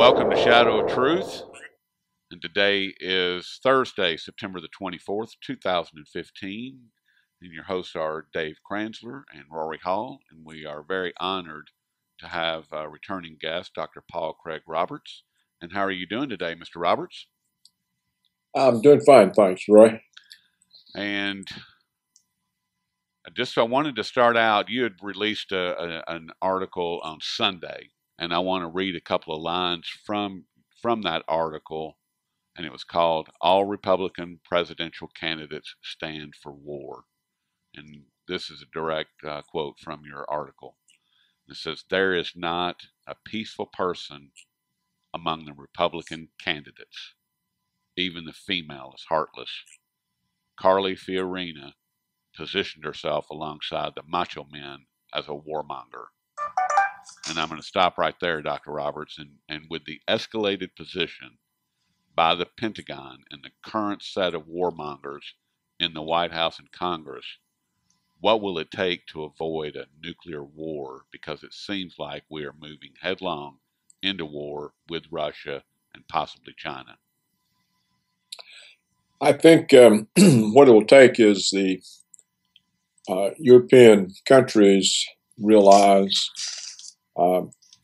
Welcome to Shadow of Truth. And today is Thursday, September the 24th, 2015. And your hosts are Dave Kranzler and Rory Hall. And we are very honored to have a returning guest, Dr. Paul Craig Roberts. And how are you doing today, Mr. Roberts? I'm doing fine, thanks, Roy. And I wanted to start out, you had released an article on Sunday, and I want to read a couple of lines from that article, and it was called "All Republican Presidential Candidates Stand for War." And this is a direct quote from your article. It says, "There is not a peaceful person among the Republican candidates. Even the female is heartless. Carly Fiorina positioned herself alongside the macho men as a warmonger." And I'm going to stop right there, Dr. Roberts. And with the escalated position by the Pentagon and the current set of warmongers in the White House and Congress, what will it take to avoid a nuclear war? Because it seems like we are moving headlong into war with Russia and possibly China. I think what it will take is the European countries realize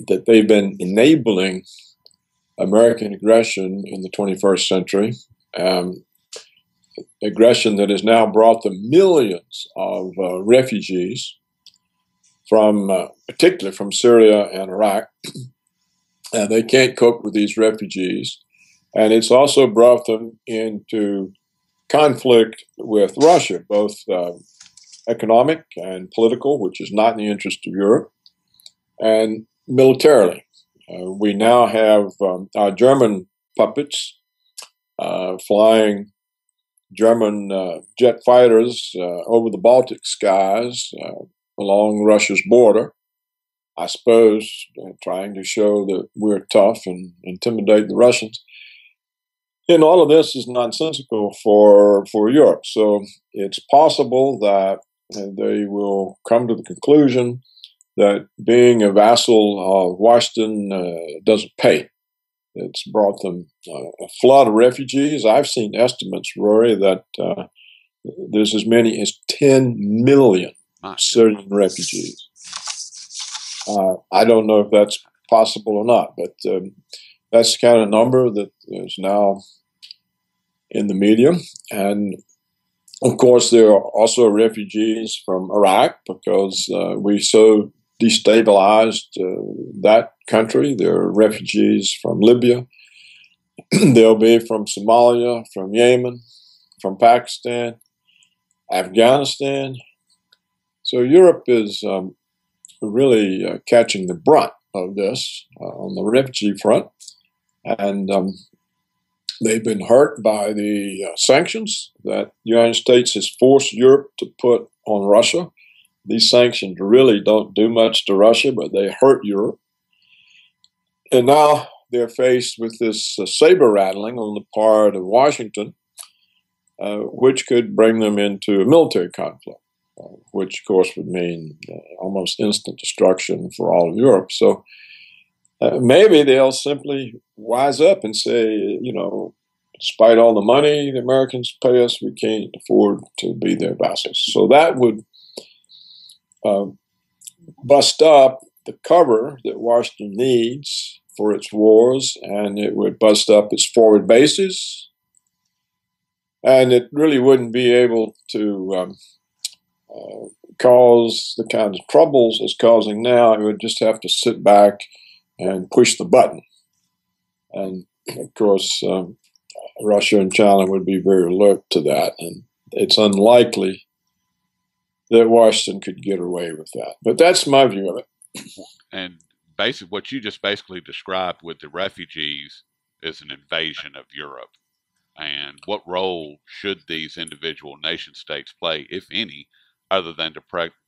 that they've been enabling American aggression in the 21st century, aggression that has now brought them millions of refugees particularly from Syria and Iraq. They can't cope with these refugees. And it's also brought them into conflict with Russia, both economic and political, which is not in the interest of Europe, and militarily. We now have our German puppets flying German jet fighters over the Baltic skies along Russia's border, I suppose, trying to show that we're tough and intimidate the Russians. And all of this is nonsensical for Europe. So it's possible that they will come to the conclusion that being a vassal of Washington doesn't pay. It's brought them a flood of refugees. I've seen estimates, Rory, that there's as many as 10 million Syrian refugees. I don't know if that's possible or not, but that's the kind of number that is now in the media. And of course, there are also refugees from Iraq because we so destabilized that country. There are refugees from Libya. There'll be from Somalia, from Yemen, from Pakistan, Afghanistan. So Europe is really catching the brunt of this on the refugee front. And they've been hurt by the sanctions that the United States has forced Europe to put on Russia. These sanctions really don't do much to Russia, but they hurt Europe. And now they're faced with this saber rattling on the part of Washington, which could bring them into a military conflict, which, of course, would mean almost instant destruction for all of Europe. So maybe they'll simply wise up and say, despite all the money the Americans pay us, we can't afford to be their vassals. So that would bust up the cover that Washington needs for its wars, and it would bust up its forward bases, and it really wouldn't be able to cause the kind of troubles it's causing now. It would just have to sit back and push the button. And of course, Russia and China would be very alert to that, and it's unlikely that Washington could get away with that. But that's my view of it. And basically, what you just basically described with the refugees is an invasion of Europe. And what role should these individual nation states play, if any, other than to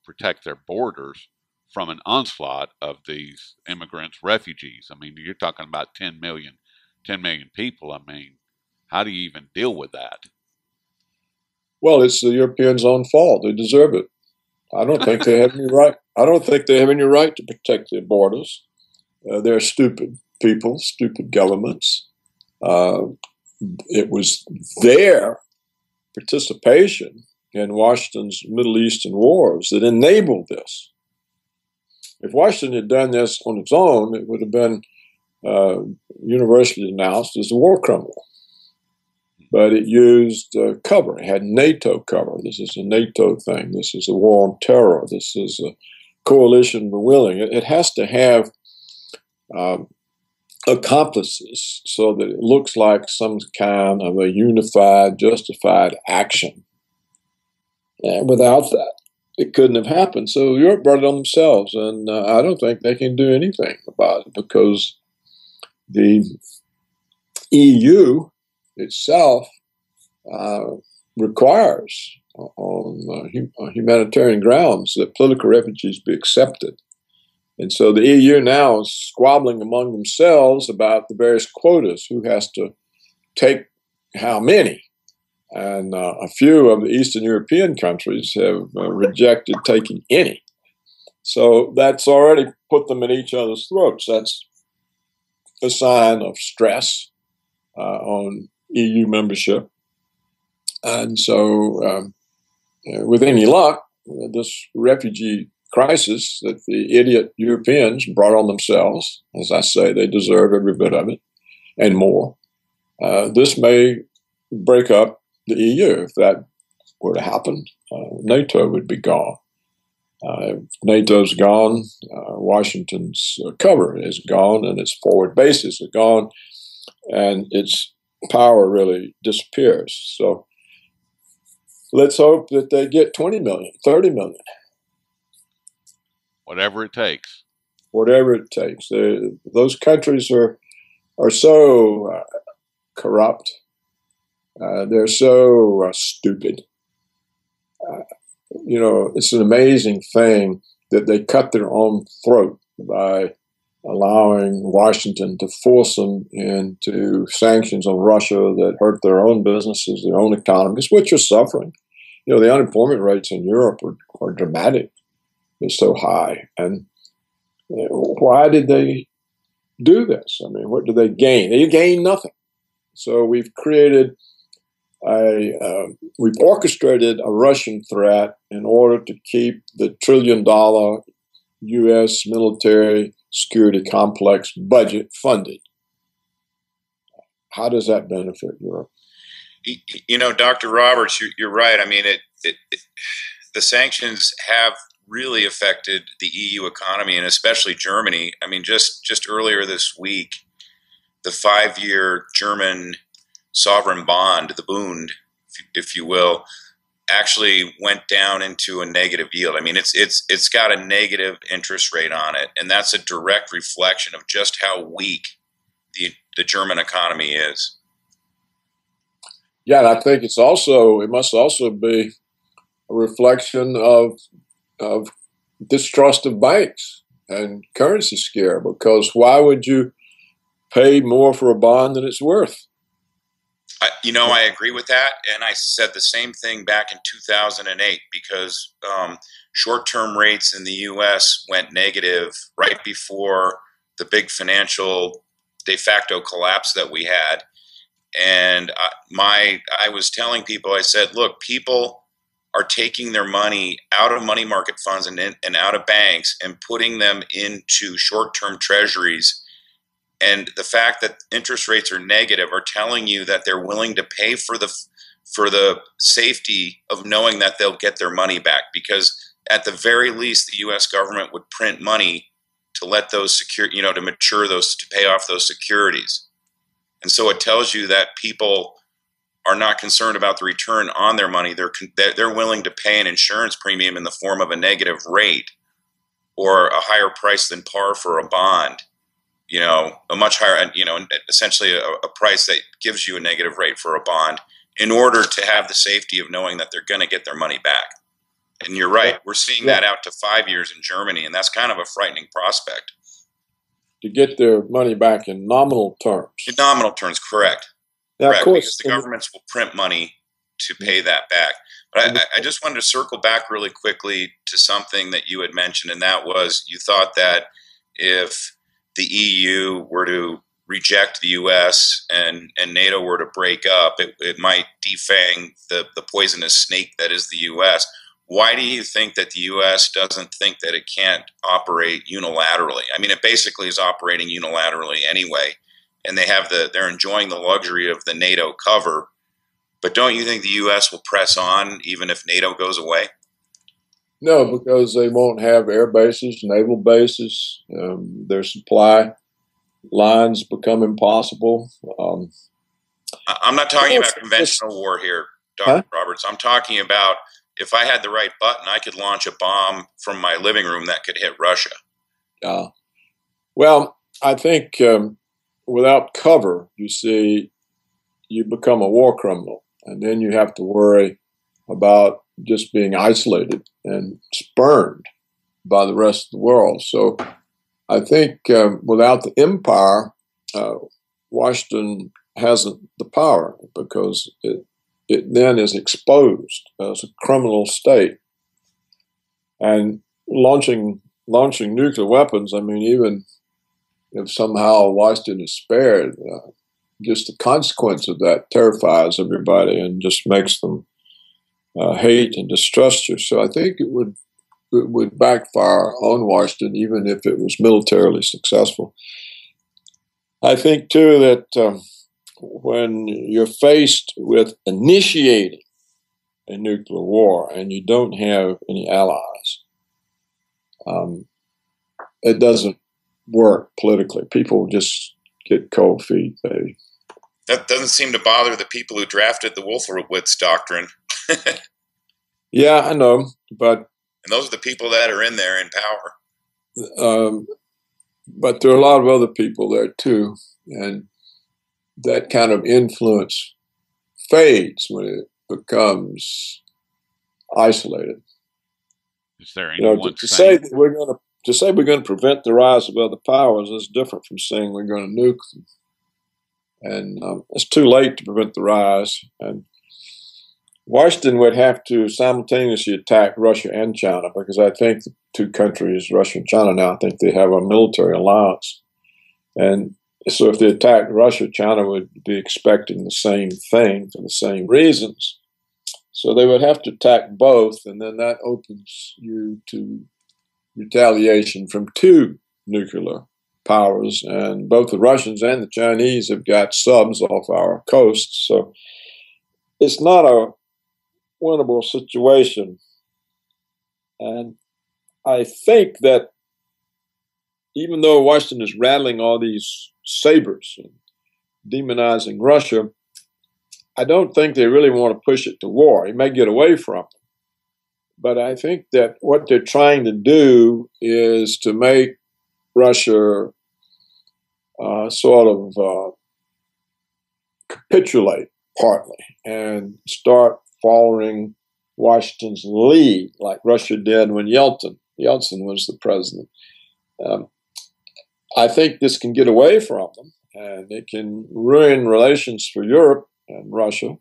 protect their borders from an onslaught of these immigrants, refugees? I mean, you're talking about 10 million people. I mean, how do you even deal with that? Well, it's the Europeans' own fault. They deserve it. I don't think they have any right. I don't think they have any right to protect their borders. They're stupid. people, stupid governments. It was their participation in Washington's Middle Eastern wars that enabled this. If Washington had done this on its own, it would have been universally announced as a war criminal. But it used cover. It had NATO cover. This is a NATO thing. This is a war on terror. This is a coalition of the willing. It has to have accomplices so that it looks like some kind of a unified, justified action. And without that, it couldn't have happened. So Europe brought it on themselves, and I don't think they can do anything about it because the EU itself requires on humanitarian grounds that political refugees be accepted. And so the EU now is squabbling among themselves about the various quotas, who has to take how many. And a few of the Eastern European countries have rejected taking any. So that's already put them in each other's throats. That's a sign of stress on EU membership. And so with any luck, this refugee crisis that the idiot Europeans brought on themselves, as I say, they deserve every bit of it and more. This may break up the EU. If that were to happen, NATO would be gone. If NATO's gone, Washington's cover is gone, and its forward bases are gone, and its power really disappears. So let's hope that they get 20 million, 30 million. Whatever it takes. Whatever it takes. Those countries are so corrupt. They're so stupid. It's an amazing thing that they cut their own throat by allowing Washington to force them into sanctions on Russia that hurt their own businesses, their own economies, which are suffering. The unemployment rates in Europe are dramatic. They're so high. And why did they do this? I mean, what do they gain? They gain nothing. So we've created we've orchestrated a Russian threat in order to keep the $1 trillion U.S. military security complex budget funded. How does that benefit Europe? Dr. Roberts, you're right. I mean, the sanctions have really affected the EU economy, and especially Germany. I mean, just earlier this week, the 5-year German sovereign bond, the Bund, if you will, actually went down into a negative yield. I mean, it's got a negative interest rate on it, and that's a direct reflection of just how weak the German economy is. Yeah, and I think it must also be a reflection of distrust of banks and currency scare, because why would you pay more for a bond than it's worth? I agree with that, and I said the same thing back in 2008 because short-term rates in the U.S. went negative right before the big financial de facto collapse that we had. And I was telling people, I said, look, people are taking their money out of money market funds and out of banks and putting them into short-term treasuries. And the fact that interest rates are negative are telling you that they're willing to pay for the safety of knowing that they'll get their money back, because at the very least, the U.S. government would print money to let those to pay off those securities. And so it tells you that people are not concerned about the return on their money. They're willing to pay an insurance premium in the form of a negative rate or a higher price than par for a bond. A much higher, essentially a price that gives you a negative rate for a bond in order to have the safety of knowing that they're going to get their money back. And you're right. We're seeing that out to 5 years in Germany, and that's kind of a frightening prospect. To get their money back in nominal terms. In nominal terms, correct. Now, correct, of course, because the governments will print money to pay that back. But I just wanted to circle back really quickly to something that you had mentioned, and that was you thought that if the EU were to reject the U.S. and NATO were to break up, it might defang the poisonous snake that is the U.S. Why do you think that the U.S. doesn't think that it can't operate unilaterally? I mean, it basically is operating unilaterally anyway, and they're enjoying the luxury of the NATO cover. But don't you think the U.S. will press on even if NATO goes away? No, because they won't have air bases, naval bases. Their supply lines become impossible. I'm not talking about conventional war here, Dr. Roberts. I'm talking about if I had the right button, I could launch a bomb from my living room that could hit Russia. Well, I think without cover, you see, you become a war criminal. And then you have to worry about just being isolated and spurned by the rest of the world. So I think without the empire, Washington hasn't the power because it then is exposed as a criminal state. And launching nuclear weapons, I mean, even if somehow Washington is spared, just the consequence of that terrifies everybody and just makes them hate and distrust you. So I think it would backfire on Washington, even if it was militarily successful. I think, too, that when you're faced with initiating a nuclear war and you don't have any allies, it doesn't work politically. People just get cold feet. That doesn't seem to bother the people who drafted the Wolfowitz Doctrine. Yeah, I know, but... And those are the people that are in there in power. But there are a lot of other people there, too, and that kind of influence fades when it becomes isolated. Is there anyone to say that we're going to prevent the rise of other powers is different from saying we're going to nuke them. And it's too late to prevent the rise. And Washington would have to simultaneously attack Russia and China because I think the two countries, Russia and China now, I think they have a military alliance. And so if they attacked Russia, China would be expecting the same thing for the same reasons. So they would have to attack both, and then that opens you to retaliation from two nuclear powers. And both the Russians and the Chinese have got subs off our coast. So it's not a winnable situation. And I think that even though Washington is rattling all these sabers and demonizing Russia, I don't think they really want to push it to war. He may get away from it. But I think that what they're trying to do is to make Russia sort of capitulate partly and start following Washington's lead, like Russia did when Yeltsin was the president. I think this can get away from them, and it can ruin relations for Europe and Russia,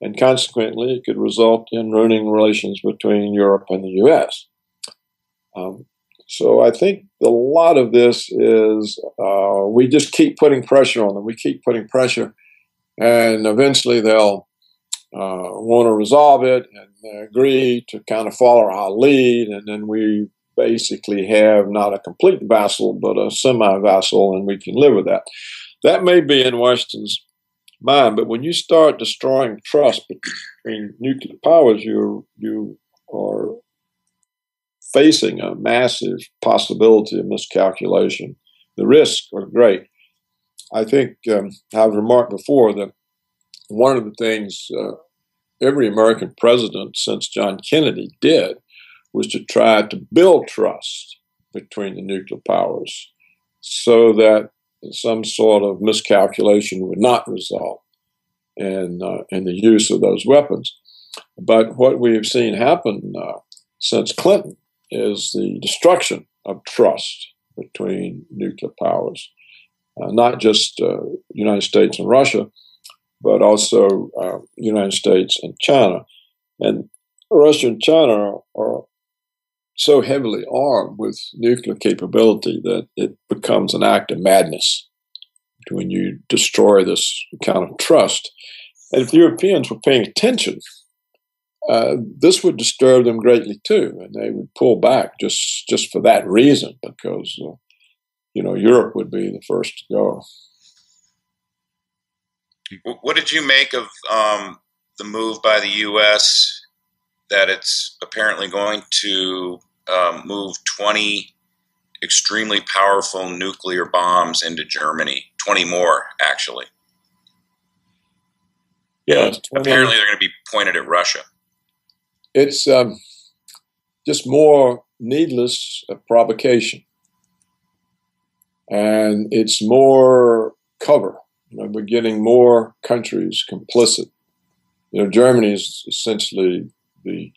and consequently, it could result in ruining relations between Europe and the U.S. So I think a lot of this is we just keep putting pressure on them. We keep putting pressure, and eventually they'll want to resolve it and agree to kind of follow our lead, and then we basically have not a complete vassal, but a semi-vassal, and we can live with that. That may be in Washington's mind, but when you start destroying trust between nuclear powers, you are facing a massive possibility of miscalculation. The risks are great. I think I've remarked before that one of the things every American president since John Kennedy did was to try to build trust between the nuclear powers so that some sort of miscalculation would not result in the use of those weapons. But what we have seen happen since Clinton is the destruction of trust between nuclear powers, not just the United States and Russia, but also United States and China. And Russia and China are so heavily armed with nuclear capability that it becomes an act of madness when you destroy this kind of trust. And if the Europeans were paying attention, this would disturb them greatly too, and they would pull back just for that reason, because Europe would be the first to go. What did you make of the move by the U.S. that it's apparently going to move 20 extremely powerful nuclear bombs into Germany? 20 more, actually. Yeah, apparently they're going to be pointed at Russia. It's just more needless provocation, and it's more cover. We're getting more countries complicit. Germany is essentially the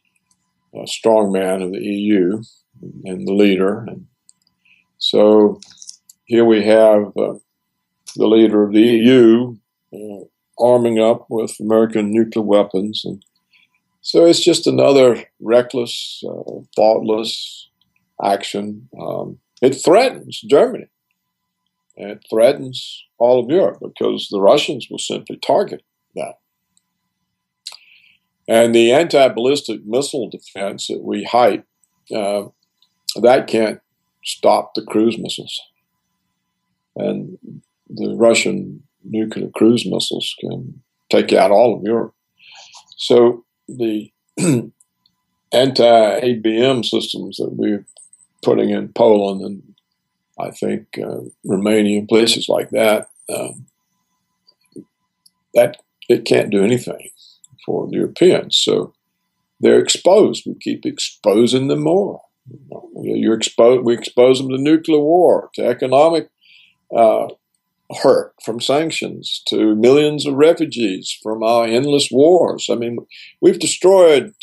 strong man of the EU and the leader. And so here we have the leader of the EU arming up with American nuclear weapons. And so it's just another reckless, thoughtless action. It threatens Germany. And it threatens all of Europe, because the Russians will simply target that. And the anti-ballistic missile defense that we hype, that can't stop the cruise missiles. And the Russian nuclear cruise missiles can take out all of Europe. So the anti-ABM systems that we're putting in Poland and I think Romania and places like that, that it can't do anything for the Europeans. So they're exposed. We keep exposing them more. We expose them to nuclear war, to economic hurt from sanctions, to millions of refugees from our endless wars. I mean, we've destroyed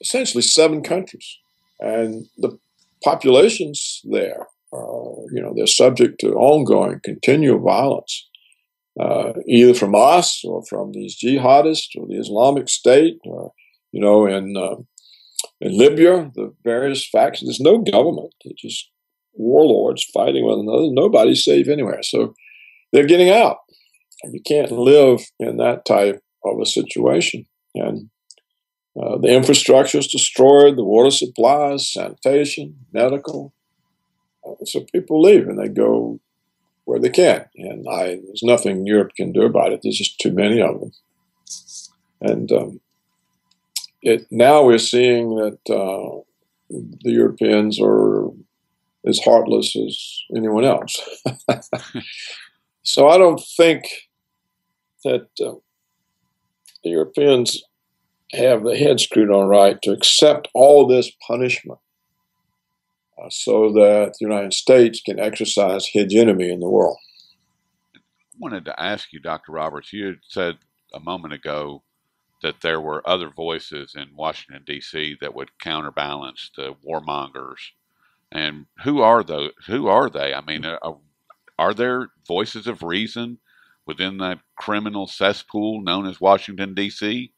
essentially 7 countries, and the populations there, they're subject to ongoing, continual violence, either from us or from these jihadists or the Islamic State, or, in Libya, the various factions. There's no government. It's just warlords fighting one another. Nobody's safe anywhere. So they're getting out. And you can't live in that type of a situation. And the infrastructure is destroyed, the water supplies, sanitation, medical. So people leave and they go where they can. And there's nothing Europe can do about it. There's just too many of them. And now we're seeing that the Europeans are as heartless as anyone else. So I don't think that the Europeans have the head screwed on right to accept all this punishment so that the United States can exercise hegemony in the world. I wanted to ask you, Dr. Roberts, you had said a moment ago that there were other voices in Washington, D.C. that would counterbalance the warmongers. And who are those? Who are they? I mean, are there voices of reason within that criminal cesspool known as Washington, D.C.?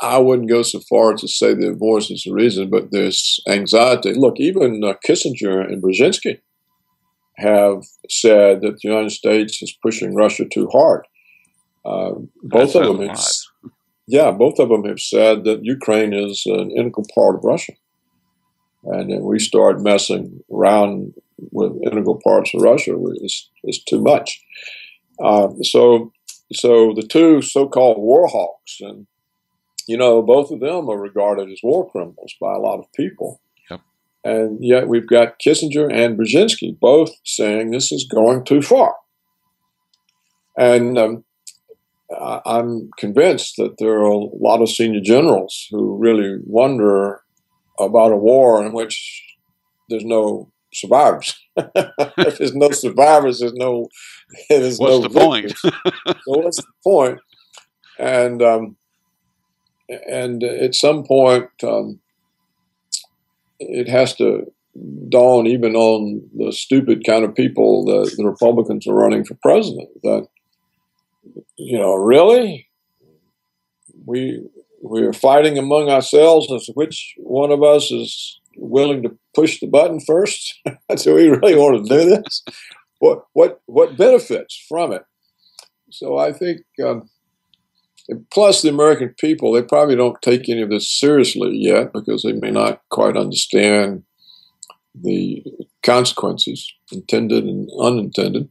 I wouldn't go so far as to say there are voices of reason, but there's anxiety. Look, even Kissinger and Brzezinski have said that the United States is pushing Russia too hard. Both of them have said that Ukraine is an integral part of Russia. And then we start messing around with integral parts of Russia, it's too much. So the two so-called war hawks, and both of them are regarded as war criminals by a lot of people. Yep. And yet we've got Kissinger and Brzezinski both saying this is going too far. And I'm convinced that there are a lot of senior generals who really wonder about a war in which there's no survivors. If there's no survivors, what's the point? So what's the point? And at some point, it has to dawn even on the stupid kind of people that the Republicans are running for president that, really? we're fighting among ourselves as to which one of us is willing to push the button first. Do we really want to do this? What benefits from it? So I think, plus the American people, they probably don't take any of this seriously yet because they may not quite understand the consequences, intended and unintended.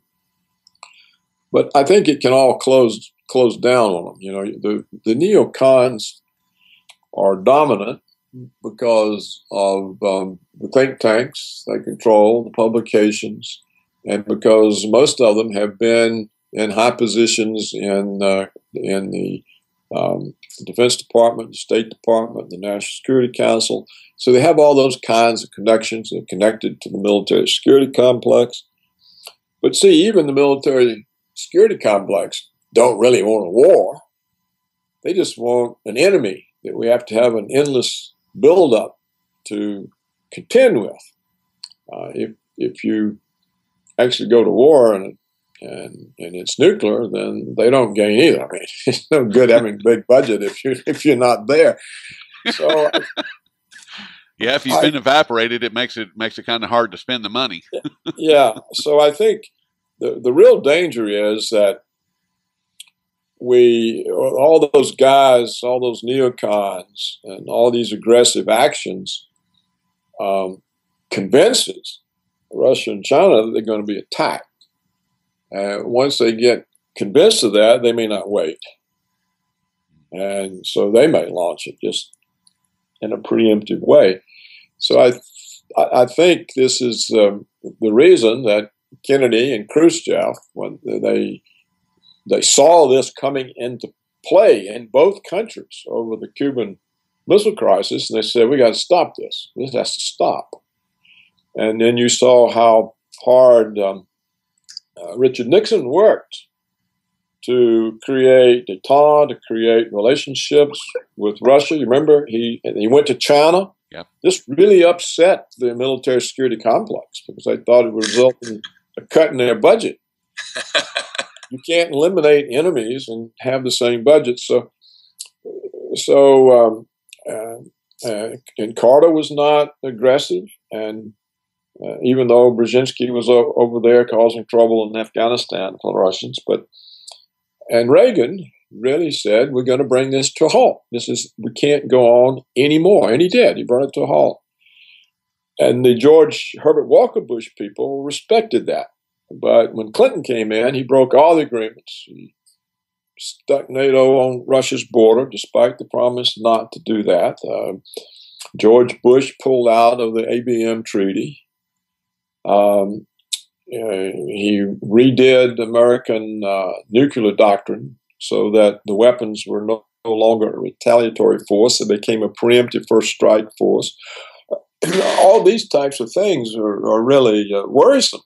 But I think it can all close down on them. You know, the neocons are dominant because of the think tanks they control, the publications, and because most of them have been in high positions in the Defense Department, the State Department, the National Security Council. So they have all those kinds of connections. They're connected to the military security complex. But see, even the military security complex don't really want a war. They just want an enemy that we have to have an endless buildup to contend with. If you actually go to war and it's nuclear, then they don't gain either. I mean, it's no good having a big budget if you're not there. So yeah, if you've been evaporated, it makes it kind of hard to spend the money. Yeah. So I think the real danger is that all those guys, all those neocons, and all these aggressive actions convinces Russia and China that they're going to be attacked. And once they get convinced of that, they may not wait. And so they may launch it just in a preemptive way. So I think this is the reason that Kennedy and Khrushchev, when they saw this coming into play in both countries over the Cuban Missile Crisis, and they said, we got to stop this. This has to stop. And then you saw how hard Richard Nixon worked to create detente, to create relationships with Russia. You remember, he went to China. Yep. This really upset the military security complex because they thought it would result in a cut in their budget. You can't eliminate enemies and have the same budget. And Carter was not aggressive, and even though Brzezinski was over there causing trouble in Afghanistan for the Russians, and Reagan really said, we're going to bring this to a halt. We can't go on anymore. And he did. He brought it to a halt. And the George Herbert Walker Bush people respected that. But when Clinton came in, he broke all the agreements. He stuck NATO on Russia's border, despite the promise not to do that. George Bush pulled out of the ABM treaty. He redid the American nuclear doctrine so that the weapons were no longer a retaliatory force. They became a preemptive first strike force. All these types of things are really worrisome.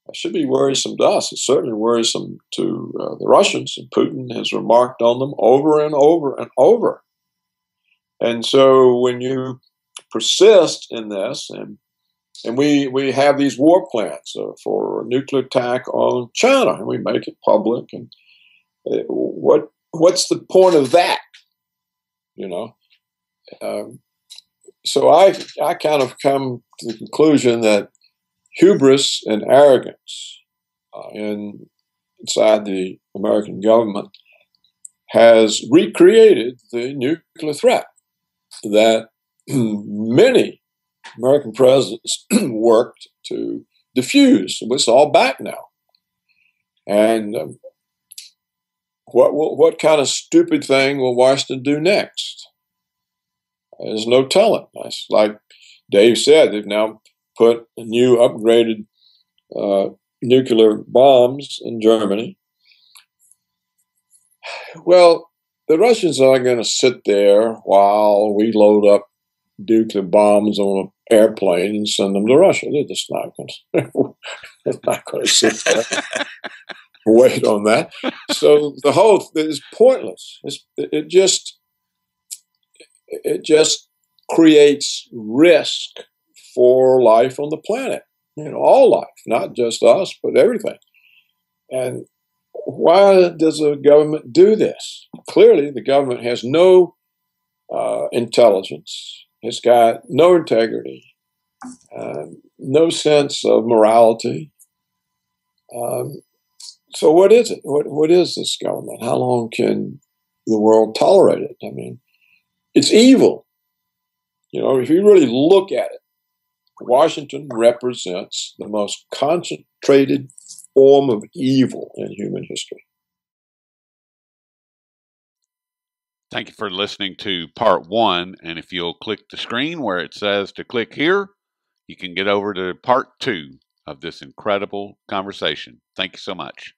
It should be worrisome to us. It's certainly worrisome to the Russians, and Putin has remarked on them over and over and over. And so when you persist in this, and we have these war plans for a nuclear attack on China, and we make it public. And what's the point of that? You know. So I kind of come to the conclusion that hubris and arrogance inside the American government has recreated the nuclear threat that many American presidents worked to diffuse. It's all back now. And what kind of stupid thing will Washington do next? There's no telling. That's like Dave said, they've now put new upgraded nuclear bombs in Germany. Well, the Russians aren't going to sit there while we load up nuclear bombs on an airplane and send them to Russia. They're just not going to sit there wait on that. So the whole thing is pointless. It just creates risk for life on the planet. You know, all life, not just us, but everything. And why does the government do this? Clearly, the government has no intelligence. It's got no integrity, no sense of morality. So what is it? What is this government? How long can the world tolerate it? I mean, it's evil. If you really look at it, Washington represents the most concentrated form of evil in human history. Thank you for listening to part 1. And if you'll click the screen where it says to click here, you can get over to part 2 of this incredible conversation. Thank you so much.